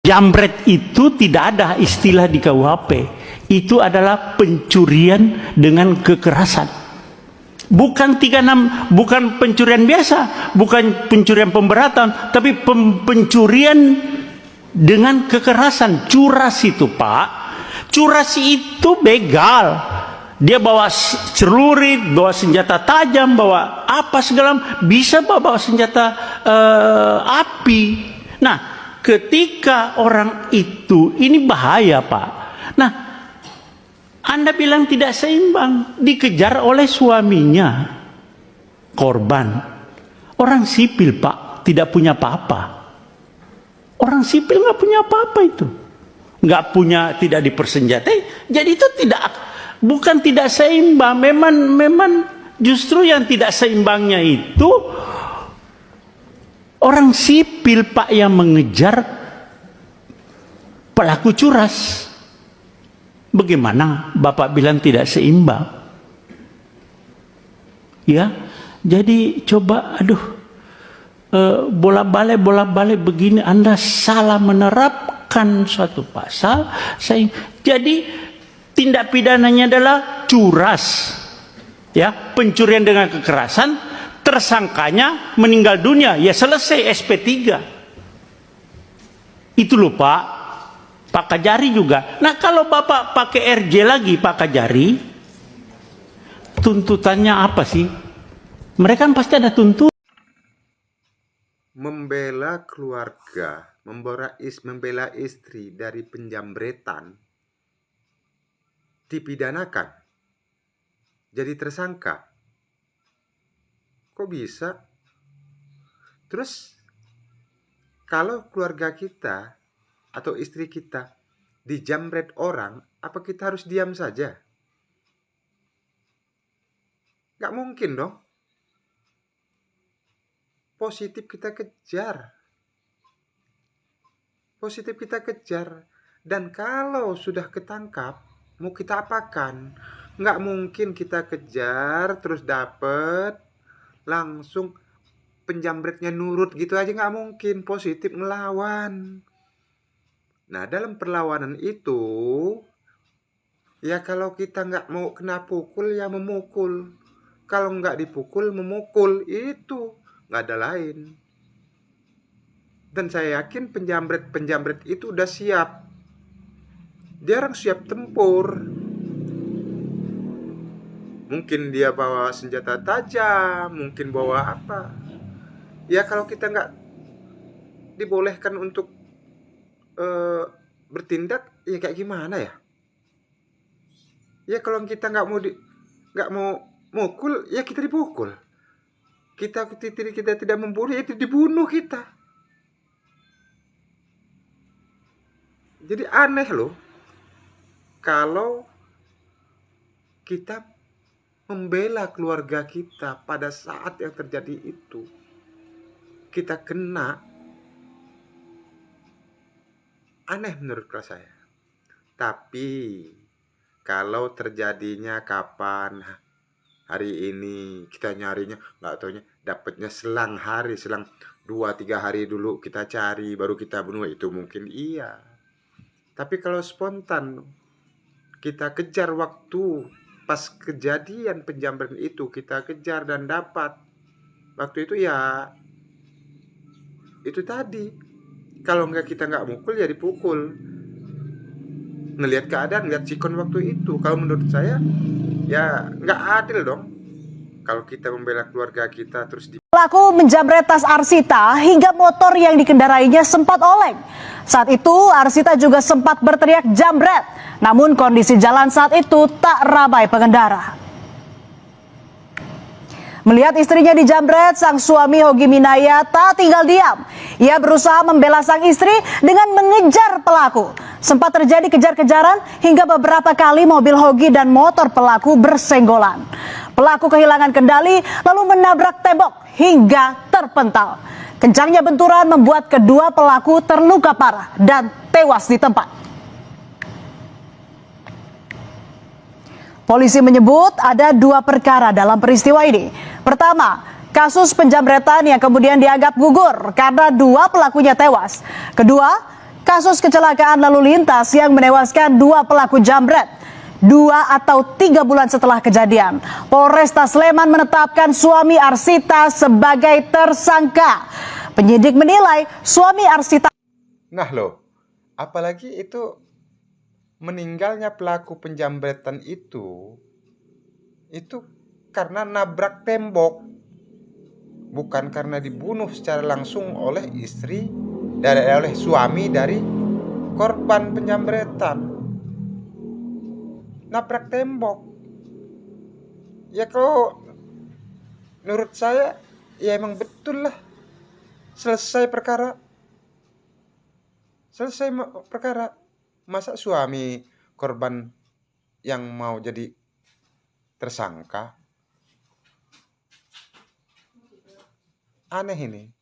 Jambret itu tidak ada istilah di KUHP. Itu adalah pencurian dengan kekerasan. Bukan 36, bukan pencurian biasa, bukan pencurian pemberatan, tapi pencurian dengan kekerasan. Curas itu, Pak. Curas itu begal. Dia bawa celurit, bawa senjata tajam, bawa apa segala, bisa bawa senjata api. Nah, ketika orang itu, ini bahaya, Pak. Nah, Anda bilang tidak seimbang, dikejar oleh suaminya, korban. Orang sipil, Pak, tidak punya apa-apa. Orang sipil nggak punya apa-apa itu. Nggak punya, tidak dipersenjatai. Jadi itu bukan tidak seimbang. Memang justru yang tidak seimbangnya itu orang sipil, Pak, yang mengejar pelaku curas. Bagaimana Bapak bilang tidak seimbang? Ya, jadi coba, bolak-balik begini, Anda salah menerapkan suatu pasal. Jadi tindak pidananya adalah curas, ya, pencurian dengan kekerasan. Tersangkanya meninggal dunia, ya selesai SP3. Itu loh, Pak Kajari juga. Nah, kalau Bapak pakai RJ lagi, Pak Kajari, tuntutannya apa sih? Mereka kan pasti ada tuntutan. Membela keluarga, membela istri dari penjambretan, dipidanakan, jadi tersangka. Kok bisa? Terus kalau keluarga kita atau istri kita dijambret orang, apa kita harus diam saja? Gak mungkin dong. Positif kita kejar. Positif kita kejar. Dan kalau sudah ketangkap, mau kita apakan? Gak mungkin kita kejar terus dapet langsung penjambretnya nurut gitu aja, gak mungkin. Positif ngelawan. Nah, dalam perlawanan itu, ya kalau kita nggak mau kena pukul, ya memukul. Kalau nggak dipukul, memukul. Itu nggak ada lain. Dan saya yakin penjambret itu udah siap. Dia orang siap tempur. Mungkin dia bawa senjata tajam, mungkin bawa apa. Ya kalau kita nggak dibolehkan untuk bertindak, ya kayak gimana ya? Ya kalau kita nggak mau mukul, ya kita dipukul. Kita tidak membunuh, itu dibunuh kita. Jadi aneh loh kalau kita membela keluarga kita pada saat yang terjadi itu, kita kena. Aneh menurut saya. Tapi kalau terjadinya kapan, hari ini kita nyarinya, nggak taunya dapatnya selang 2-3 hari dulu kita cari baru kita bunuh, itu mungkin iya. Tapi kalau spontan kita kejar waktu pas kejadian penjambretan itu, kita kejar dan dapat waktu itu, ya itu tadi. Kalau kita nggak mukul, ya dipukul. Ngelihat keadaan, ngelihat sikon waktu itu. Kalau menurut saya, ya nggak adil dong. Kalau kita membela keluarga kita terus Pelaku menjamret tas Arsita hingga motor yang dikendarainya sempat oleng. Saat itu Arsita juga sempat berteriak jambret. Namun kondisi jalan saat itu tak ramai pengendara. Melihat istrinya dijambret, sang suami Hogi Minaya tak tinggal diam. Ia berusaha membela sang istri dengan mengejar pelaku. Sempat terjadi kejar-kejaran hingga beberapa kali mobil Hogi dan motor pelaku bersenggolan. Pelaku kehilangan kendali lalu menabrak tembok hingga terpental. Kencangnya benturan membuat kedua pelaku terluka parah dan tewas di tempat. Polisi menyebut ada 2 perkara dalam peristiwa ini. Pertama, kasus penjambretan yang kemudian dianggap gugur karena 2 pelakunya tewas. Kedua, kasus kecelakaan lalu lintas yang menewaskan 2 pelaku jambret 2 atau 3 bulan setelah kejadian. Polresta Sleman menetapkan suami Arsita sebagai tersangka. Penyidik menilai suami Arsita. Nah loh, apalagi itu meninggalnya pelaku penjambretan itu karena nabrak tembok, bukan karena dibunuh secara langsung oleh oleh suami dari korban penjambretan. Nabrak tembok. Ya kalau menurut saya ya emang betul lah, selesai perkara. Masa suami korban yang mau jadi tersangka? Aneh ini.